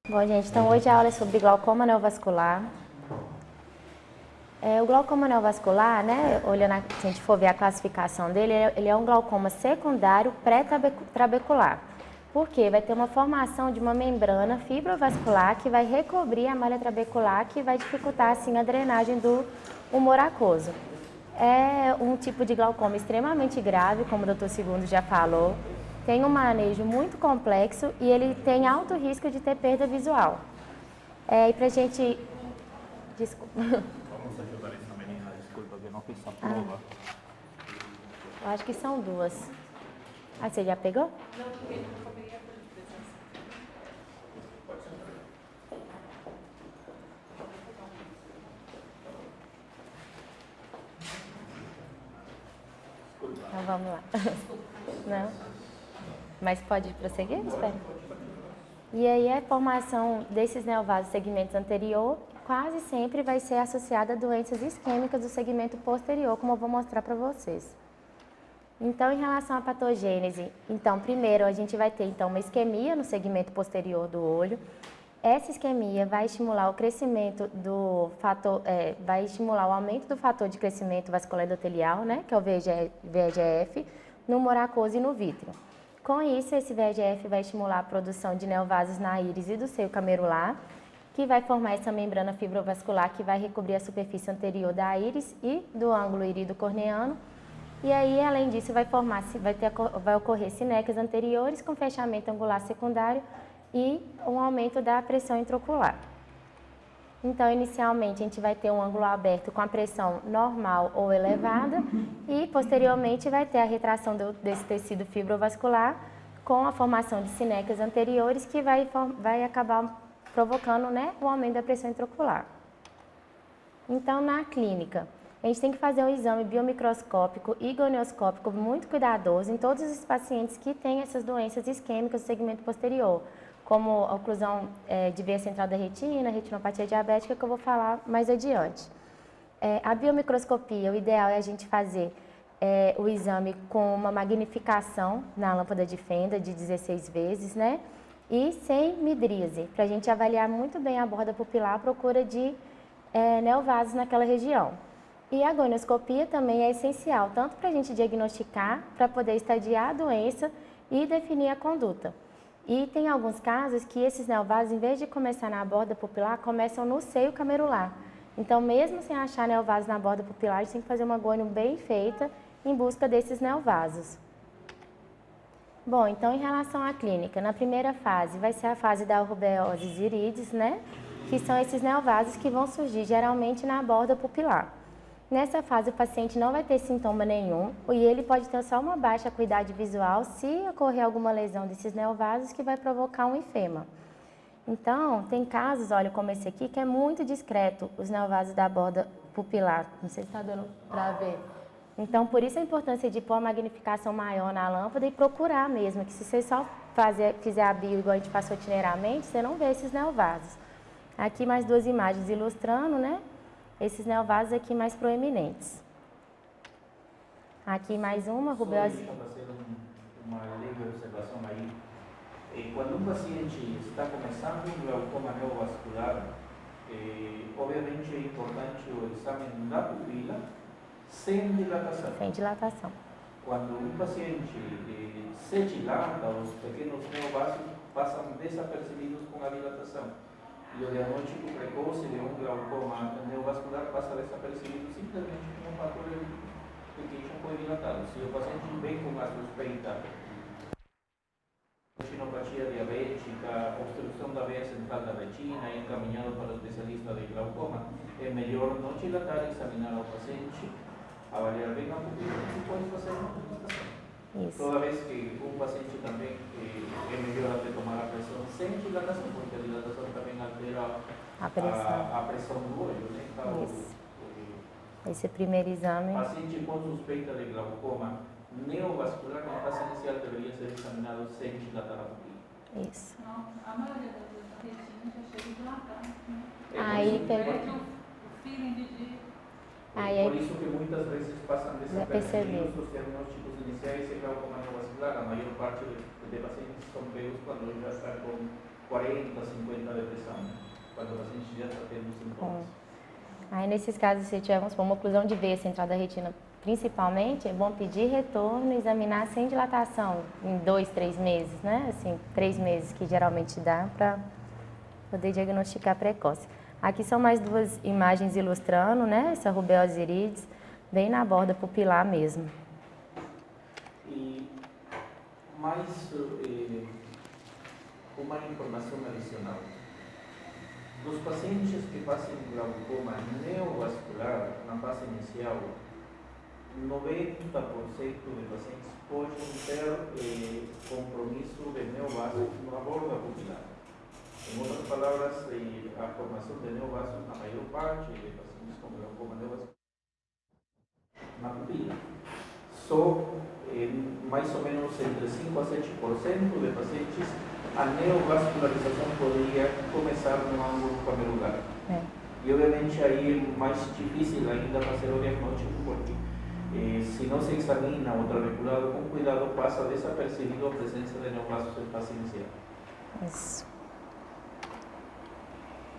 Bom, gente, então hoje a aula é sobre glaucoma neovascular. O glaucoma neovascular, né, olhando, se a gente for ver a classificação dele, ele é um glaucoma secundário pré-trabecular. Por quê? Vai ter uma formação de uma membrana fibrovascular que vai recobrir a malha trabecular, que vai dificultar, assim, a drenagem do humor aquoso. É um tipo de glaucoma extremamente grave, como o Dr. Segundo já falou. Tem um manejo muito complexo e ele tem alto risco de ter perda visual. E pra gente... Desculpa. Vamos ajudar essa menina, desculpa que não fiz a prova. Eu acho que são duas. Ah, você já pegou? Não, porque não peguei a folha de presença. Então vamos lá. Não? Mas pode prosseguir? Espera. E aí a formação desses neovasos segmentos anterior quase sempre vai ser associada a doenças isquêmicas do segmento posterior, como eu vou mostrar para vocês. Então, em relação à patogênese, então, primeiro a gente vai ter então uma isquemia no segmento posterior do olho. Essa isquemia vai estimular o crescimento do fator, vai estimular o aumento do fator de crescimento vascular endotelial, né, que é o VEGF, no humor aquoso e no vítreo. Com isso, esse VEGF vai estimular a produção de neovasos na íris e do seio camerular, que vai formar essa membrana fibrovascular que vai recobrir a superfície anterior da íris e do ângulo irido-corneano. E aí, além disso, vai ocorrer sinecas anteriores com fechamento angular secundário e um aumento da pressão intraocular. Então, inicialmente, a gente vai ter um ângulo aberto com a pressão normal ou elevada e, posteriormente, vai ter a retração desse tecido fibrovascular com a formação de sinecas anteriores que vai acabar provocando, né, o aumento da pressão intraocular. Então, na clínica, a gente tem que fazer um exame biomicroscópico e gonioscópico muito cuidadoso em todos os pacientes que têm essas doenças isquêmicas do segmento posterior, como a oclusão de veia central da retina, retinopatia diabética, que eu vou falar mais adiante. A biomicroscopia, o ideal é a gente fazer o exame com uma magnificação na lâmpada de Fenda de 16 vezes, né? E sem midríase, para a gente avaliar muito bem a borda pupilar à procura de neovasos naquela região. E a gonioscopia também é essencial, tanto para a gente diagnosticar, para poder estadiar a doença e definir a conduta. E tem alguns casos que esses neovasos, em vez de começar na borda pupilar, começam no seio camerular. Então, mesmo sem achar neovasos na borda pupilar, a gente tem que fazer uma gônio bem feita em busca desses neovasos. Bom, então, em relação à clínica, na primeira fase vai ser a fase da rubeose iridis, né? Que são esses neovasos que vão surgir geralmente na borda pupilar. Nessa fase, o paciente não vai ter sintoma nenhum e ele pode ter só uma baixa acuidade visual se ocorrer alguma lesão desses neovasos que vai provocar um enfema. Então, tem casos, olha, como esse aqui, que é muito discreto, os neovasos da borda pupilar. Não sei se está dando para ver. Então, por isso a importância de pôr a magnificação maior na lâmpada e procurar mesmo, que se você só fizer a bio igual a gente faz rotineiramente, você não vê esses neovasos. Aqui mais duas imagens ilustrando, né? Esses neovasos aqui mais proeminentes. Aqui mais uma, rubeose. Deixa eu fazer uma leve observação aí. Quando um paciente está começando um glaucoma neovascular, obviamente é importante o exame da pupila sem dilatação. Sem dilatação. Quando um paciente se dilata, os pequenos neovasos passam desapercebidos com a dilatação. E o diagnóstico precoce de um glaucoma neovascular passa desapercebido simplesmente com um fator que já foi dilatado. Se o paciente vem com a suspeita de retinopatia diabética, obstrução da veia central da retina, encaminhado para o especialista de glaucoma, é melhor não dilatar, examinar o paciente, avaliar bem a pupila e depois fazer uma dilatação. Isso. Toda vez que um paciente também é melhor até tomar a pressão sem dilatação, porque a dilatação também altera a pressão do olho, né? Então, isso. Esse primeiro exame. Paciente com suspeita de glaucoma neovascular, na fase inicial deveria ser examinado sem dilatar a pupila. Isso. A maioria das retina já chega dilatada. Aí pega. O feeling de... Por isso que muitas vezes passam desapercebidos percebi. os diagnósticos iniciais de glaucoma neovascular. A maior parte de pacientes são pegos quando já está com 40, 50 de pressão, quando o paciente já está tendo sintomas. Aí, nesses casos, se tivermos uma oclusão de veia central da retina, principalmente, é bom pedir retorno e examinar sem dilatação, em 2, 3 meses, né? Assim, 3 meses que geralmente dá para poder diagnosticar precoce. Aqui são mais 2 imagens ilustrando, né? Essa rubeose iridis, bem na borda pupilar mesmo. E mais uma informação adicional. Dos pacientes que passam glaucoma neovascular na fase inicial, 90% de pacientes podem ter compromisso de neovasos na borda pupilar. Em outras palavras, a formação de neovasos na maior parte de pacientes com glaucoma neovascular na pupila. Só mais ou menos entre 5 a 7% de pacientes a neovascularização poderia começar no ângulo camelular. E obviamente aí é mais difícil ainda fazer o diagnóstico, porque se não se examina o trabeculado com cuidado, passa desapercebido a presença de neovasos em fase inicial. Isso.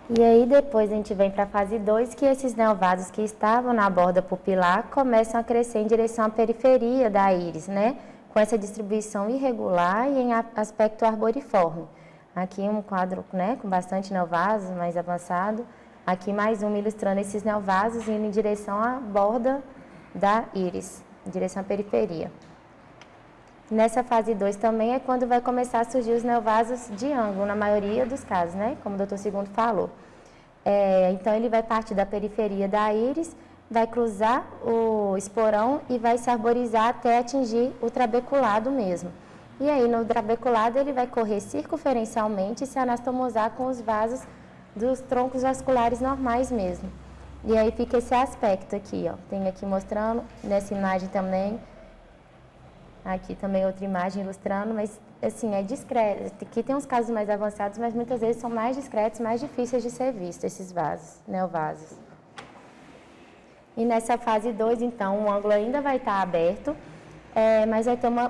E aí depois a gente vem para a fase 2, que esses neovasos que estavam na borda pupilar começam a crescer em direção à periferia da íris, né? Com essa distribuição irregular e em aspecto arboriforme. Aqui um quadro, né, com bastante neovasos, mais avançado. Aqui mais um ilustrando esses neovasos indo em direção à borda da íris, em direção à periferia. Nessa fase 2 também é quando vai começar a surgir os neovasos de ângulo, na maioria dos casos, né? Como o Dr. Segundo falou. Então ele vai partir da periferia da íris, vai cruzar o esporão e vai se arborizar até atingir o trabeculado mesmo. E aí no trabeculado ele vai correr circunferencialmente e se anastomosar com os vasos dos troncos vasculares normais mesmo. E aí fica esse aspecto aqui, ó. Tem aqui mostrando, nessa imagem também. Aqui também outra imagem ilustrando, mas assim, é discreto. Aqui tem uns casos mais avançados, mas muitas vezes são mais discretos, mais difíceis de ser vistos, esses vasos, neovasos. E nessa fase 2, então, o ângulo ainda vai estar aberto, mas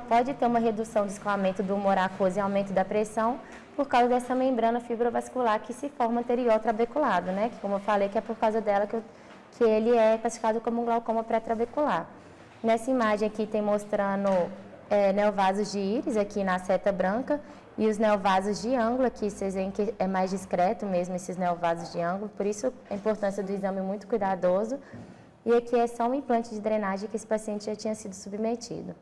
pode ter uma redução do escoamento do humor aquoso e aumento da pressão por causa dessa membrana fibrovascular que se forma anterior ao trabeculado, né? Que, como eu falei, que é por causa dela que ele é classificado como um glaucoma pré-trabecular. Nessa imagem aqui tem mostrando neovasos de íris, aqui na seta branca, e os neovasos de ângulo, aqui vocês veem que é mais discreto mesmo esses neovasos de ângulo, por isso a importância do exame muito cuidadoso. E aqui é só um implante de drenagem que esse paciente já tinha sido submetido.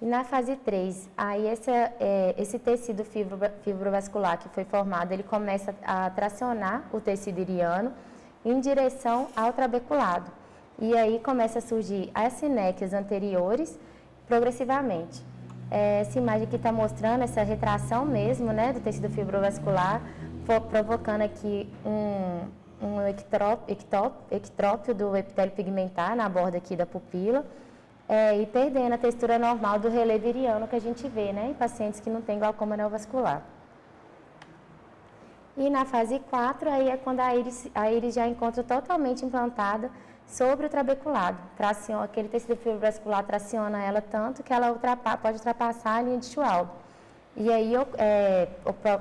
E na fase 3, aí esse tecido fibrovascular que foi formado, ele começa a tracionar o tecido iriano em direção ao trabeculado. E aí começa a surgir as sinéquias anteriores progressivamente. Essa imagem aqui está mostrando essa retração mesmo, né, do tecido fibrovascular, provocando aqui um ectrópio do epitélio pigmentar na borda aqui da pupila e perdendo a textura normal do relevo iriano que a gente vê, né, em pacientes que não têm glaucoma neovascular. E na fase 4, aí é quando a íris já encontra totalmente implantada sobre o trabeculado. Aquele tecido fibrovascular traciona ela tanto que ela pode ultrapassar a linha de Schwalbe. E aí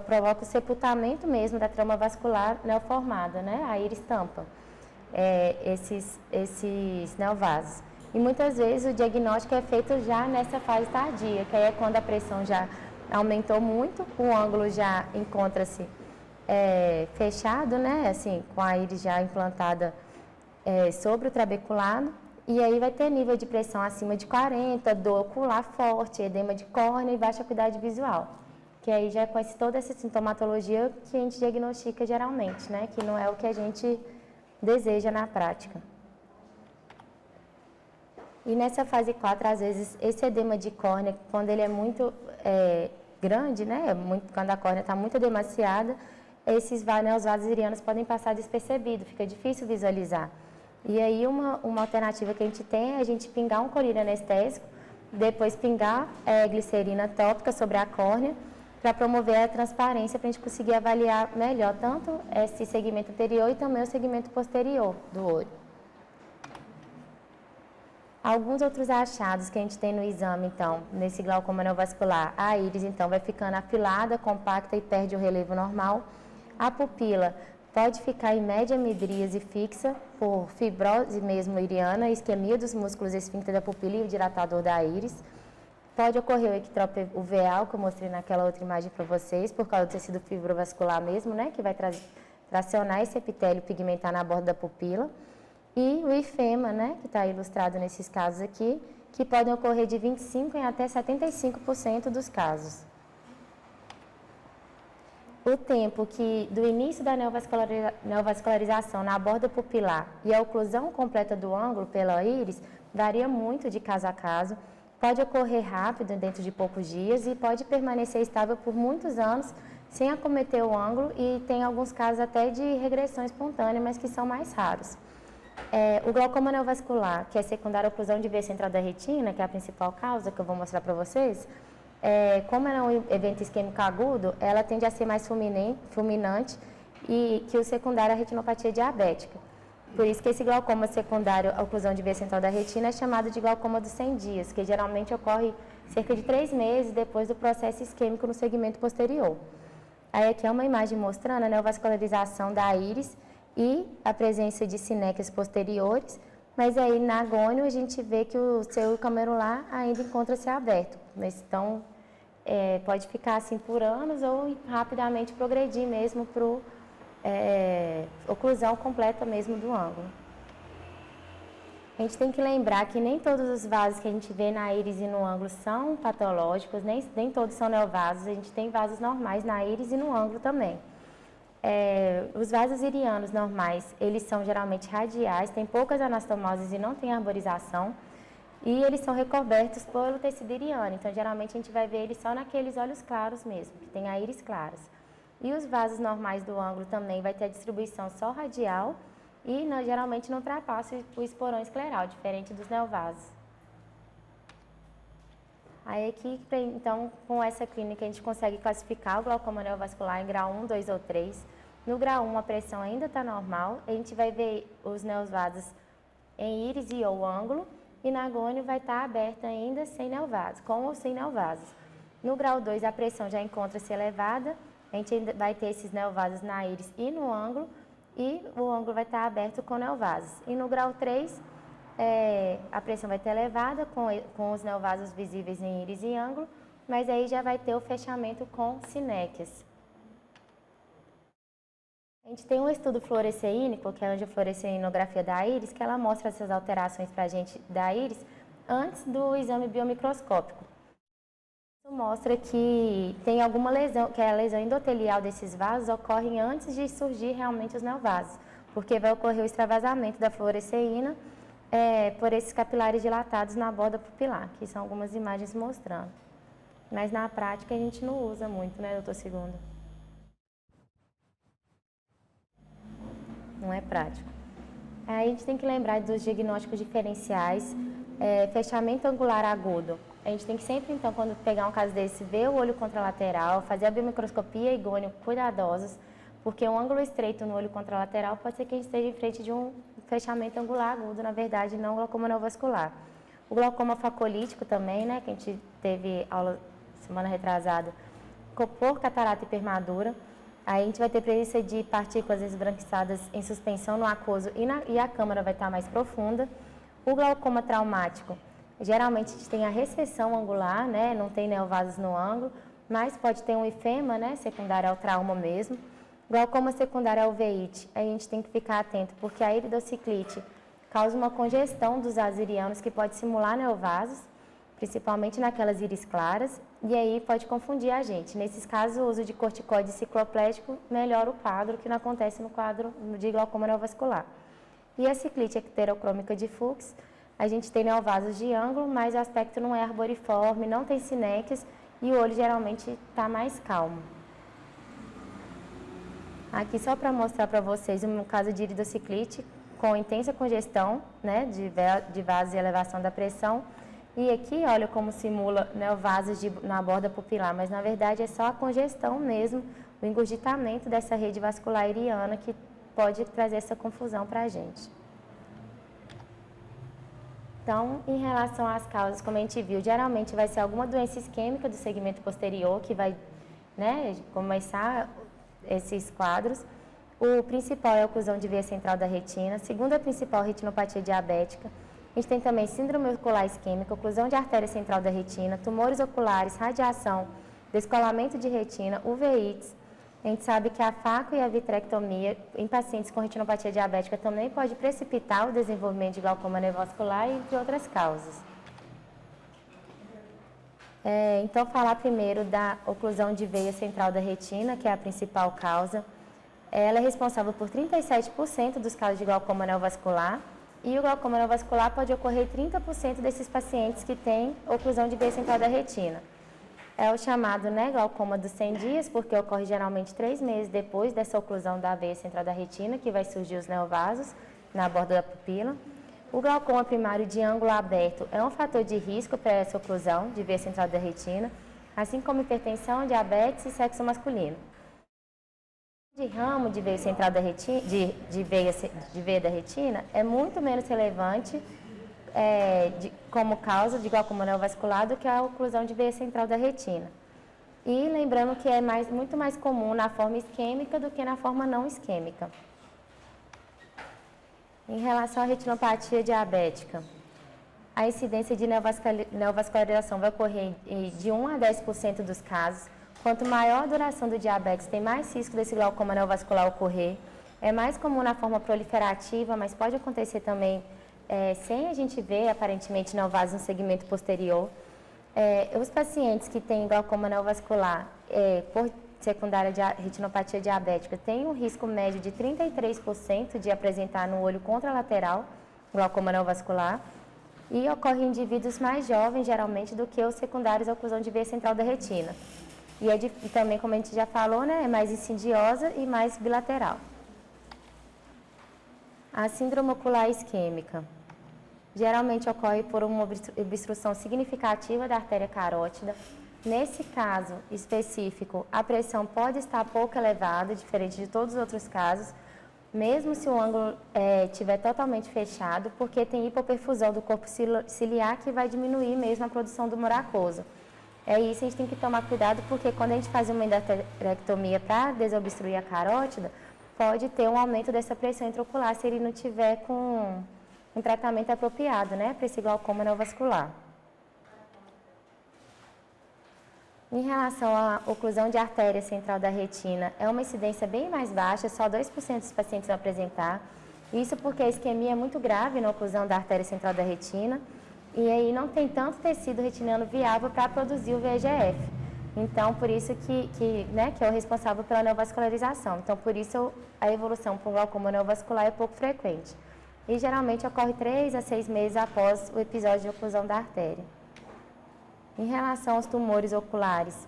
provoca o sepultamento mesmo da trama vascular neoformada, né? A íris tampa esses neovasos. E muitas vezes o diagnóstico é feito já nessa fase tardia, que aí é quando a pressão já aumentou muito, o ângulo já encontra-se fechado, né? Assim, com a íris já implantada sobre o trabeculado, e aí vai ter nível de pressão acima de 40, dor ocular forte, edema de córnea e baixa acuidade visual, que aí já conhece toda essa sintomatologia que a gente diagnostica geralmente, né, que não é o que a gente deseja na prática. E nessa fase 4, às vezes, esse edema de córnea, quando ele é muito grande, né, quando a córnea está muito edemaciada, esses vasos irianos podem passar despercebido, fica difícil visualizar. E aí uma alternativa que a gente tem é a gente pingar um colírio anestésico, depois pingar glicerina tópica sobre a córnea, para promover a transparência, para a gente conseguir avaliar melhor tanto esse segmento anterior e também o segmento posterior do olho. Alguns outros achados que a gente tem no exame, então, nesse glaucoma neovascular, a íris, então, vai ficando afilada, compacta e perde o relevo normal. A pupila pode ficar em média midríase fixa por fibrose mesmo iriana, isquemia dos músculos esfíncter da pupila e o dilatador da íris. Pode ocorrer o ectrópio uveal, que eu mostrei naquela outra imagem para vocês, por causa do tecido fibrovascular mesmo, né, que vai tracionar esse epitélio pigmentar na borda da pupila. E o ifema, né, que está ilustrado nesses casos aqui, que podem ocorrer de 25% em até 75% dos casos. O tempo do início da neovascularização na borda pupilar e a oclusão completa do ângulo pela íris varia muito de caso a caso, pode ocorrer rápido, dentro de poucos dias, e pode permanecer estável por muitos anos sem acometer o ângulo, e tem alguns casos até de regressão espontânea, mas que são mais raros. O glaucoma neovascular, que é secundário à oclusão de veia central da retina, que é a principal causa que eu vou mostrar para vocês, como é um evento isquêmico agudo, ela tende a ser mais fulminante e que o secundário à retinopatia diabética. Por isso que esse glaucoma secundário à oclusão de veia central da retina é chamado de glaucoma dos 100 dias, que geralmente ocorre cerca de 3 meses depois do processo isquêmico no segmento posterior. Aí aqui é uma imagem mostrando a neovascularização da íris e a presença de sinéquias posteriores, mas aí na agônio a gente vê que o seu camerular ainda encontra-se aberto. Então, pode ficar assim por anos ou rapidamente progredir mesmo para oclusão completa mesmo do ângulo. A gente tem que lembrar que nem todos os vasos que a gente vê na íris e no ângulo são patológicos, nem todos são neovasos, a gente tem vasos normais na íris e no ângulo também. Os vasos irianos normais, eles são geralmente radiais, têm poucas anastomoses e não tem arborização, e eles são recobertos pelo tecido iriano, então geralmente a gente vai ver eles só naqueles olhos claros mesmo, que tem a íris claras. E os vasos normais do ângulo também vai ter a distribuição só radial e geralmente não ultrapassa o esporão escleral, diferente dos neovasos. Aí aqui, então, com essa clínica a gente consegue classificar o glaucoma neovascular em grau 1, 2 ou 3. No grau 1 a pressão ainda está normal, a gente vai ver os neovasos em íris e ou ângulo, e na agônio vai estar aberta ainda sem neovasos, com ou sem neovasos. No grau 2 a pressão já encontra-se elevada, a gente ainda vai ter esses neovasos na íris e no ângulo, e o ângulo vai estar aberto com neovasos. E no grau 3, a pressão vai estar elevada com os neovasos visíveis em íris e ângulo, mas aí já vai ter o fechamento com sinéquias. A gente tem um estudo fluoresceínico, que é a angiofluoresceinografia da íris, que ela mostra essas alterações para a gente da íris antes do exame biomicroscópico. Isso mostra que tem alguma lesão, que a lesão endotelial desses vasos ocorre antes de surgir realmente os neovasos, porque vai ocorrer o extravasamento da fluoresceína por esses capilares dilatados na borda pupilar, que são algumas imagens mostrando. Mas na prática a gente não usa muito, né, doutor Segundo? Não é prático. Aí a gente tem que lembrar dos diagnósticos diferenciais, fechamento angular agudo. A gente tem que sempre, então, quando pegar um caso desse, ver o olho contralateral, fazer a biomicroscopia e gônio cuidadosos, porque um ângulo estreito no olho contralateral pode ser que a gente esteja em frente de um fechamento angular agudo, na verdade, não glaucoma neovascular. O glaucoma facolítico também, né, que a gente teve aula semana retrasada, por catarata hipermadura. Aí a gente vai ter presença de partículas esbranquiçadas em suspensão no aquoso e a câmara vai estar mais profunda. O glaucoma traumático, geralmente a gente tem a recessão angular, né, não tem neovasos no ângulo, mas pode ter um ifema, né, secundário ao trauma mesmo. Glaucoma secundário ao uveíte, a gente tem que ficar atento, porque a iridociclite causa uma congestão dos vasos irianos que pode simular neovasos, principalmente naquelas íris claras, e aí pode confundir a gente. Nesses casos, o uso de corticoide cicloplégico melhora o quadro, que não acontece no quadro de glaucoma neovascular. E a ciclite ecterocrômica de Fuchs, a gente tem neovasos de ângulo, mas o aspecto não é arboriforme, não tem sinéquias e o olho geralmente está mais calmo. Aqui só para mostrar para vocês um caso de iridociclite com intensa congestão, né, de vasos e elevação da pressão. E aqui, olha como simula neovasos na borda pupilar, mas na verdade é só a congestão mesmo, o engurgitamento dessa rede vascular iriana que pode trazer essa confusão para a gente. Então, em relação às causas, como a gente viu, geralmente vai ser alguma doença isquêmica do segmento posterior que vai, né, começar esses quadros. O principal é a oclusão de veia central da retina. Segundo a principal, retinopatia diabética. A gente tem também síndrome ocular isquêmica, oclusão de artéria central da retina, tumores oculares, radiação, descolamento de retina, uveites. A gente sabe que a faco e a vitrectomia em pacientes com retinopatia diabética também pode precipitar o desenvolvimento de glaucoma neovascular, entre outras causas. Então, falar primeiro da oclusão de veia central da retina, que é a principal causa. Ela é responsável por 37% dos casos de glaucoma neovascular, e o glaucoma neovascular pode ocorrer em 30% desses pacientes que têm oclusão de veia central da retina. É o chamado, né, glaucoma dos 100 dias, porque ocorre geralmente 3 meses depois dessa oclusão da veia central da retina, que vai surgir os neovasos na borda da pupila. O glaucoma primário de ângulo aberto é um fator de risco para essa oclusão de veia central da retina, assim como hipertensão, diabetes e sexo masculino. De ramo de veia central da retina, de veia da retina é muito menos relevante como causa de glaucoma neovascular do que a oclusão de veia central da retina. E lembrando que é muito mais comum na forma isquêmica do que na forma não isquêmica. Em relação à retinopatia diabética, a incidência de neovascularização vai ocorrer de 1 a 10% dos casos. Quanto maior a duração do diabetes, tem mais risco desse glaucoma neovascular ocorrer. É mais comum na forma proliferativa, mas pode acontecer também sem a gente ver, aparentemente, neovasos no segmento posterior. Os pacientes que têm glaucoma neovascular por secundária de retinopatia diabética têm um risco médio de 33% de apresentar no olho contralateral glaucoma neovascular e ocorre em indivíduos mais jovens, geralmente, do que os secundários à oclusão de veia central da retina. E também, como a gente já falou, né, é mais insidiosa e mais bilateral. A síndrome ocular isquêmica geralmente ocorre por uma obstrução significativa da artéria carótida. Nesse caso específico, a pressão pode estar pouco elevada, diferente de todos os outros casos, mesmo se o ângulo estiver totalmente fechado, porque tem hipoperfusão do corpo ciliar que vai diminuir mesmo a produção do humor aquoso. É isso, a gente tem que tomar cuidado, porque quando a gente faz uma endarterectomia para desobstruir a carótida, pode ter um aumento dessa pressão intraocular se ele não tiver com um tratamento apropriado, né, para esse glaucoma neovascular. Em relação à oclusão de artéria central da retina, é uma incidência bem mais baixa, só 2% dos pacientes vão apresentar. Isso porque a isquemia é muito grave na oclusão da artéria central da retina e aí não tem tanto tecido retiniano viável para produzir o VEGF. Então, por isso que é o responsável pela neovascularização. Então, por isso a evolução para o glaucoma neovascular é pouco frequente. E geralmente ocorre 3 a 6 meses após o episódio de oclusão da artéria. Em relação aos tumores oculares,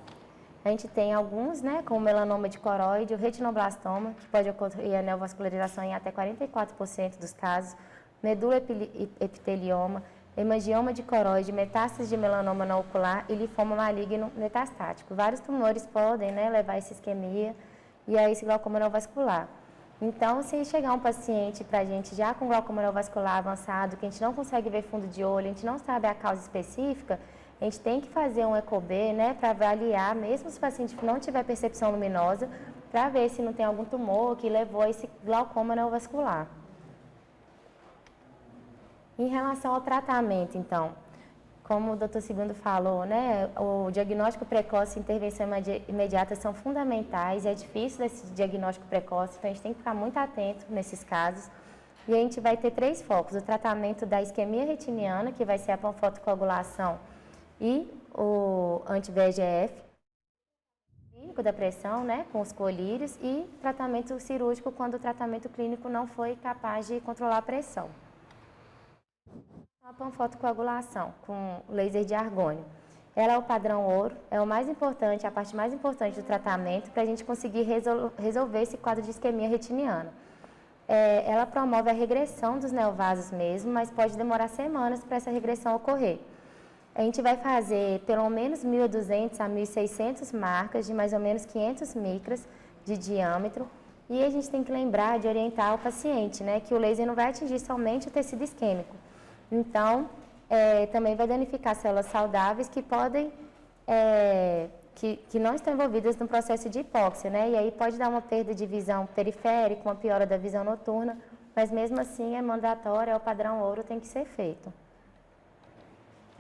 a gente tem alguns, né, como melanoma de coroide, o retinoblastoma, que pode ocorrer a neovascularização em até 44% dos casos, medula epitelioma, hemangioma de coroide, metástase de melanoma não ocular e linfoma maligno metastático. Vários tumores podem, né, levar a essa isquemia e a esse glaucoma neovascular. Então, se chegar um paciente para a gente já com glaucoma neovascular avançado, que a gente não consegue ver fundo de olho, a gente não sabe a causa específica, a gente tem que fazer um ECOB, né, para avaliar, mesmo se o paciente não tiver percepção luminosa, para ver se não tem algum tumor que levou a esse glaucoma neovascular. Em relação ao tratamento, então, como o Dr. Segundo falou, né, o diagnóstico precoce e intervenção imediata são fundamentais, é difícil esse diagnóstico precoce, então a gente tem que ficar muito atento nesses casos. E a gente vai ter 3 focos, o tratamento da isquemia retiniana, que vai ser a panfotocoagulação e o anti-VEGF, clínico da pressão, né, com os colírios, e tratamento cirúrgico quando o tratamento clínico não foi capaz de controlar a pressão. A panfotocoagulação com laser de argônio. Ela é o padrão ouro, é o mais importante, a parte mais importante do tratamento para a gente conseguir resolver esse quadro de isquemia retiniana. Ela promove a regressão dos neovasos mesmo, mas pode demorar semanas para essa regressão ocorrer. A gente vai fazer pelo menos 1.200 a 1.600 marcas de mais ou menos 500 micras de diâmetro e a gente tem que lembrar de orientar o paciente, né, que o laser não vai atingir somente o tecido isquêmico. Então, também vai danificar células saudáveis que podem, que não estão envolvidas no processo de hipóxia, né? E aí pode dar uma perda de visão periférica, uma piora da visão noturna, mas mesmo assim é mandatório, é o padrão ouro, tem que ser feito.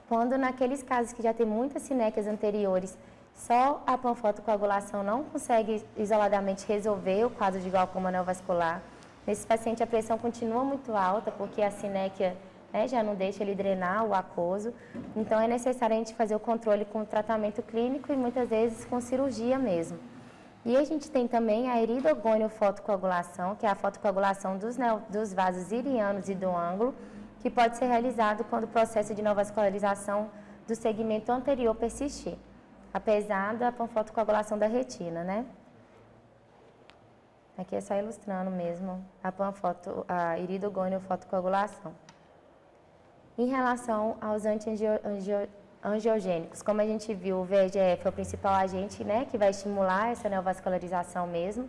Quando naqueles casos que já tem muitas sinéquias anteriores, só a panfotocoagulação não consegue isoladamente resolver o quadro de glaucoma neovascular. Nesse paciente a pressão continua muito alta, porque a sinéquia, né, já não deixa ele drenar o aquoso. Então é necessário a gente fazer o controle com tratamento clínico e muitas vezes com cirurgia mesmo. E a gente tem também a iridogoniofotocoagulação, que é a fotocoagulação dos vasos irianos e do ângulo, que pode ser realizado quando o processo de neovascularização do segmento anterior persistir, apesar da panfotocoagulação da retina, né? Aqui é só ilustrando mesmo a iridogoniofotocoagulação. Em relação aos antiangiogênicos, como a gente viu, o VEGF é o principal agente, né, que vai estimular essa neovascularização mesmo,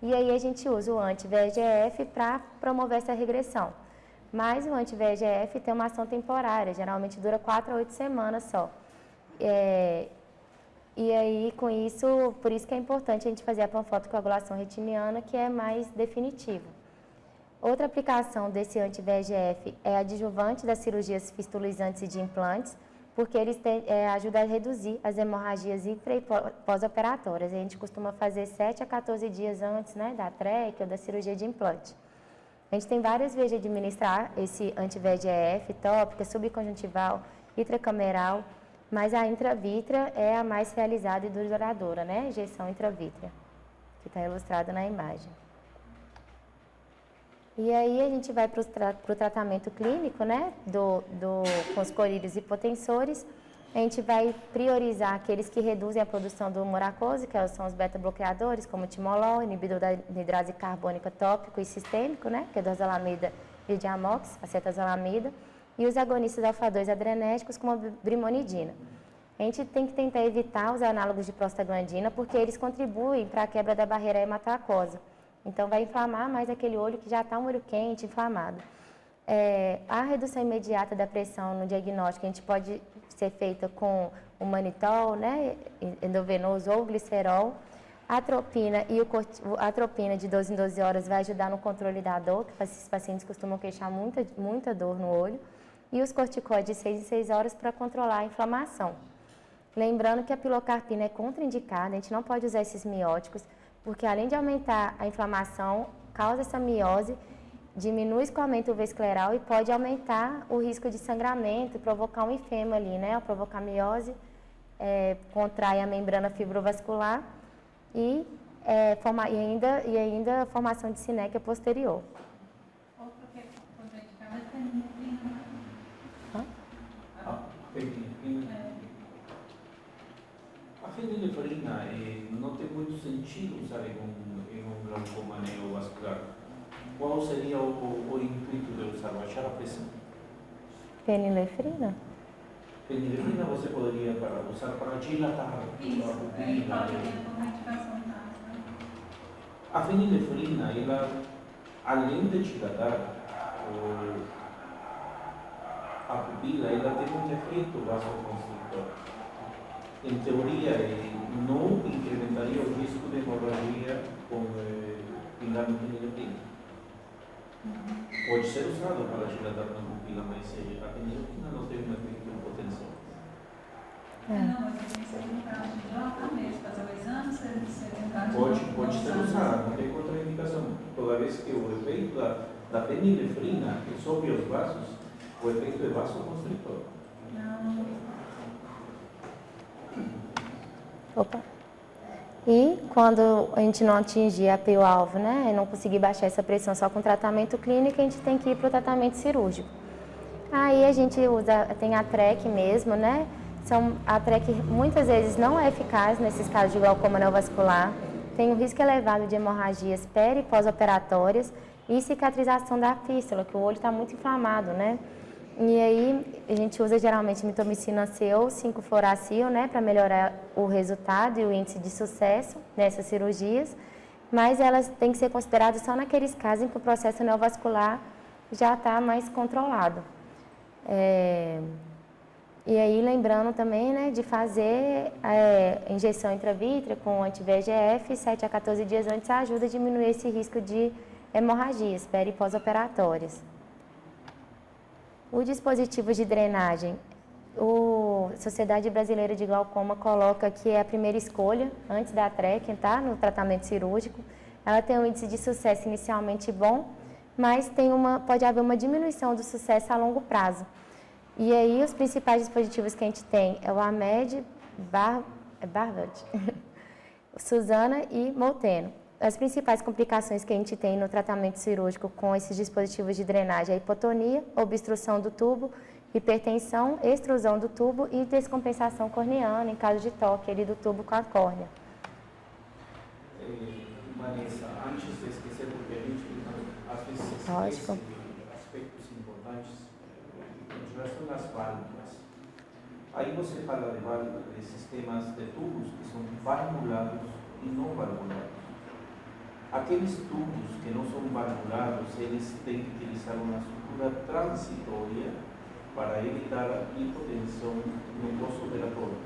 e aí a gente usa o anti-VEGF para promover essa regressão. Mas o anti-VEGF tem uma ação temporária, geralmente dura 4 a 8 semanas só. E aí, com isso, por isso que é importante a gente fazer a panfotocoagulação retiniana, que é mais definitivo. Outra aplicação desse anti-VEGF é adjuvante das cirurgias fistulizantes e de implantes, porque eles ajudam a reduzir as hemorragias intra e pós-operatórias. A gente costuma fazer 7 a 14 dias antes, né, da TREC ou da cirurgia de implante. A gente tem várias vias de administrar esse anti-VEGF, tópica, subconjuntival, intracameral, mas a intravítrea é a mais realizada e duradoura, né? Injeção intravítrea, que está ilustrada na imagem. E aí a gente vai para o tratamento clínico, né? Com os colírios hipotensores. A gente vai priorizar aqueles que reduzem a produção do humor aquoso, que são os beta-bloqueadores, como o timolol, inibidor da anidrase carbônica tópico e sistêmico, né? Que é dorzolamida e diamox, acetazolamida. E os agonistas alfa-2 adrenérgicos, como a brimonidina. A gente tem que tentar evitar os análogos de prostaglandina, porque eles contribuem para a quebra da barreira hematoaquosa. Então, vai inflamar mais aquele olho que já está um olho quente, inflamado. A redução imediata da pressão no diagnóstico, a gente pode ser feita com o manitol, né, endovenoso ou glicerol. A atropina de 12 em 12 horas vai ajudar no controle da dor, que esses pacientes costumam queixar muita dor no olho. E os corticoides de 6 em 6 horas para controlar a inflamação. Lembrando que a pilocarpina é contraindicada, a gente não pode usar esses mióticos, porque além de aumentar a inflamação, causa essa miose, diminui o escoamento vescleral e pode aumentar o risco de sangramento, provocar um ifema ali, né? Ao provocar miose, contrai a membrana fibrovascular e ainda a formação de sinéquia posterior. Outro que é contraindicado é fenilefrina. A fenilefrina não tem muito sentido usar em um glaucoma neovascular. Qual seria o intuito de usar? Baixar a pressão? Fenilefrina? Fenilefrina você poderia usar para dilatar a Isso, pupila. pode ter contraindicação tá? A fenilefrina, ela, além de dilatar a pupila, ela tem um efeito vasoconstritor. Em teoria, não incrementaria o risco de hemorragia com pingando fenilefrina. Pode ser usado para dilatar na pupila, mas a fenilefrina não tem um efeito potencial. Não, mas tem que ser um caso de dilatar mesmo, fazer o exame, ser um caso Pode ser usado, não tem contraindicação. Toda vez que o efeito da fenilefrina sobe os vasos, o efeito é vasoconstritor. Opa. E quando a gente não atingir a PO-alvo, né, e não conseguir baixar essa pressão só com tratamento clínico, a gente tem que ir para o tratamento cirúrgico. Aí a gente tem a TREC mesmo, né, a TREC muitas vezes não é eficaz nesses casos de glaucoma neovascular, tem um risco elevado de hemorragias peri e pós-operatórias e cicatrização da fístula, que o olho está muito inflamado, né. E aí, a gente usa geralmente mitomicina C ou 5-fluoracil, né, para melhorar o resultado e o índice de sucesso nessas cirurgias, mas elas têm que ser consideradas só naqueles casos em que o processo neovascular já está mais controlado. E aí, lembrando também, né, de fazer injeção intravítrea com anti-VEGF 7 a 14 dias antes ajuda a diminuir esse risco de hemorragias peri- e pós-operatórias. O dispositivo de drenagem, a Sociedade Brasileira de Glaucoma coloca que é a primeira escolha antes da Trekken, tá, no tratamento cirúrgico. Ela tem um índice de sucesso inicialmente bom, mas pode haver uma diminuição do sucesso a longo prazo. E aí, os principais dispositivos que a gente tem é o AMED, Barvard, Suzana e Molteno. As principais complicações que a gente tem no tratamento cirúrgico com esses dispositivos de drenagem é a hipotonia, obstrução do tubo, hipertensão, extrusão do tubo e descompensação corneana, em caso de toque ali do tubo com a córnea. Vanessa, antes de esquecer, porque a gente às vezes esquece Lógico. aspectos importantes em relação às válvulas. Aí você fala de sistemas de tubos que são valvulados e não valvulados. Aqueles tubos que não são valvulados, eles têm que utilizar uma estrutura transitória para evitar a hipotensão no pós-operatório.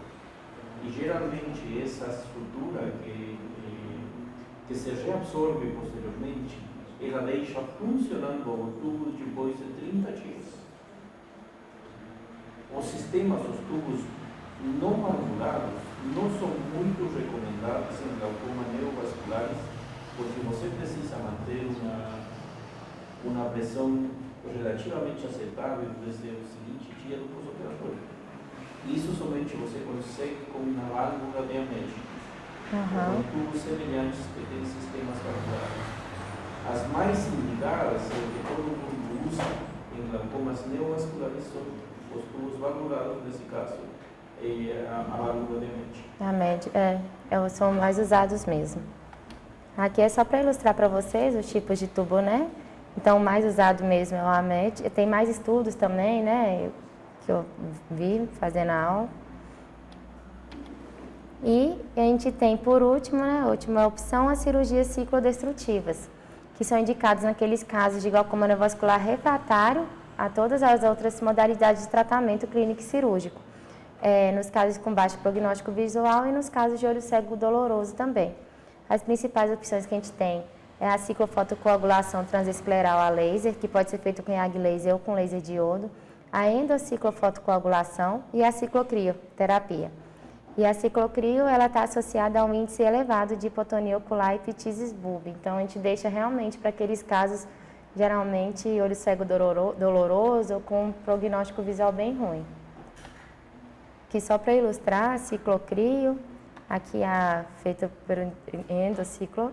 E geralmente essa estrutura que se reabsorve posteriormente, ela deixa funcionando o tubo depois de 30 dias. Os sistemas, os tubos não valvulados, não são muito recomendados em glaucoma neovasculares, porque você precisa manter uma pressão relativamente aceitável desde o seguinte dia do pós-operatório. Isso somente você consegue com uma válvula diamétrica, com tubos semelhantes que têm sistemas valvulados. As mais indicadas, o que todo mundo usa em glaucomas neovasculares, são os tubos valvulados, nesse caso, a válvula diamétrica. São mais usados mesmo. Aqui é só para ilustrar para vocês os tipos de tubo, né? Então, o mais usado mesmo é o AMED. Tem mais estudos também, né? Que eu vi fazendo a aula. E a gente tem, por último, né? A última opção, as cirurgias ciclodestrutivas, que são indicadas naqueles casos de glaucoma neovascular refratário a todas as outras modalidades de tratamento clínico e cirúrgico. Nos casos com baixo prognóstico visual e nos casos de olho cego doloroso também. As principais opções que a gente tem é a ciclofotocoagulação transescleral a laser, que pode ser feito com IAG laser ou com laser diodo, a endociclofotocoagulação e a ciclocrioterapia. E a ciclocrio, ela está associada a um índice elevado de hipotonia ocular e ptisis bulbi. Então, a gente deixa realmente para aqueles casos, geralmente, olho cego doloroso ou com um prognóstico visual bem ruim. Aqui só para ilustrar, a ciclocrio, aqui a feita por endociclo,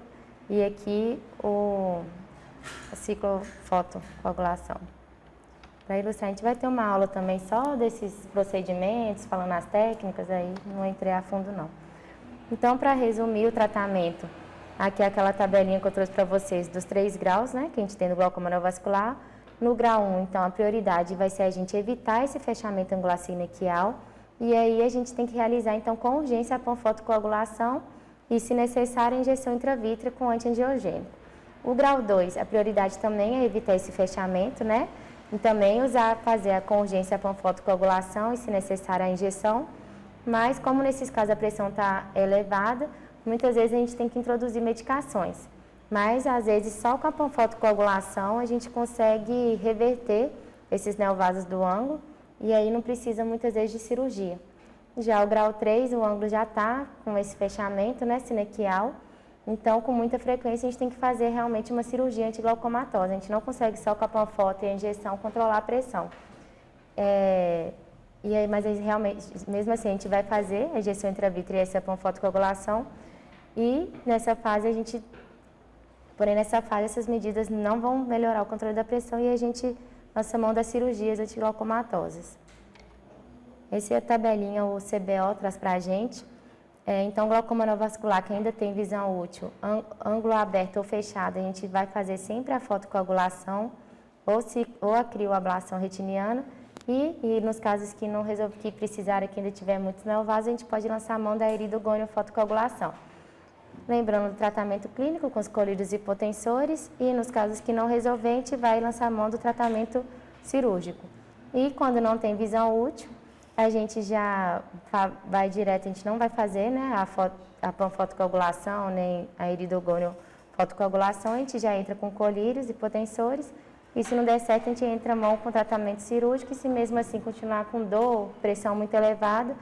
e aqui a ciclofotocoagulação. Para ilustrar, a gente vai ter uma aula também só desses procedimentos, falando as técnicas, aí não entrei a fundo não. Então, para resumir o tratamento, aqui é aquela tabelinha que eu trouxe para vocês dos 3 graus, né, que a gente tem no glaucoma neovascular. No grau 1, então, a prioridade vai ser a gente evitar esse fechamento angular sigmoidial, e aí a gente tem que realizar, então, com urgência a panfotocoagulação e, se necessário, a injeção intravítrea com antiangiogênico. O grau 2, a prioridade também é evitar esse fechamento, né? E também fazer com urgência a panfotocoagulação e, se necessário, a injeção. Mas, como nesses casos a pressão está elevada, muitas vezes a gente tem que introduzir medicações. Mas, às vezes, só com a panfotocoagulação a gente consegue reverter esses neovasos do ângulo e aí não precisa muitas vezes de cirurgia. Já o grau 3, o ângulo já está com esse fechamento, né, sinequial. Então, com muita frequência, a gente tem que fazer realmente uma cirurgia antiglaucomatosa. A gente não consegue só com a panfoto e a injeção controlar a pressão. Mas realmente, mesmo assim, a gente vai fazer a injeção intravítrea e essa panfotocoagulação. E nessa fase, porém, nessa fase, essas medidas não vão melhorar o controle da pressão e a gente lança mão das cirurgias antiglaucomatosas. Essa é a tabelinha, o CBO traz para a gente. Então, glaucoma neovascular, que ainda tem visão útil, ângulo aberto ou fechado, a gente vai fazer sempre a fotocoagulação ou a crioablação retiniana. E nos casos que precisarem, que ainda tiver muitos neovasos, a gente pode lançar a mão da iridogônio fotocoagulação. Lembrando do tratamento clínico com os colírios hipotensores e nos casos que não resolver, a gente vai lançar a mão do tratamento cirúrgico. E quando não tem visão útil, a gente já vai direto, a gente não vai fazer, né, a panfotocoagulação, nem a iridogonio fotocoagulação, a gente já entra com colírios e potensores. E se não der certo, a gente entra a mão com tratamento cirúrgico e se mesmo assim continuar com dor, pressão muito elevada,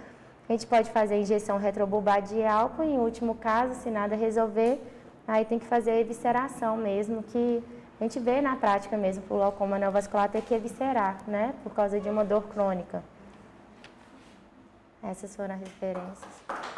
a gente pode fazer injeção retrobulbar de álcool e, em último caso, se nada resolver, aí tem que fazer evisceração mesmo, que a gente vê na prática mesmo, para o glaucoma neovascular ter que eviscerar, né, por causa de uma dor crônica. Essas foram as referências.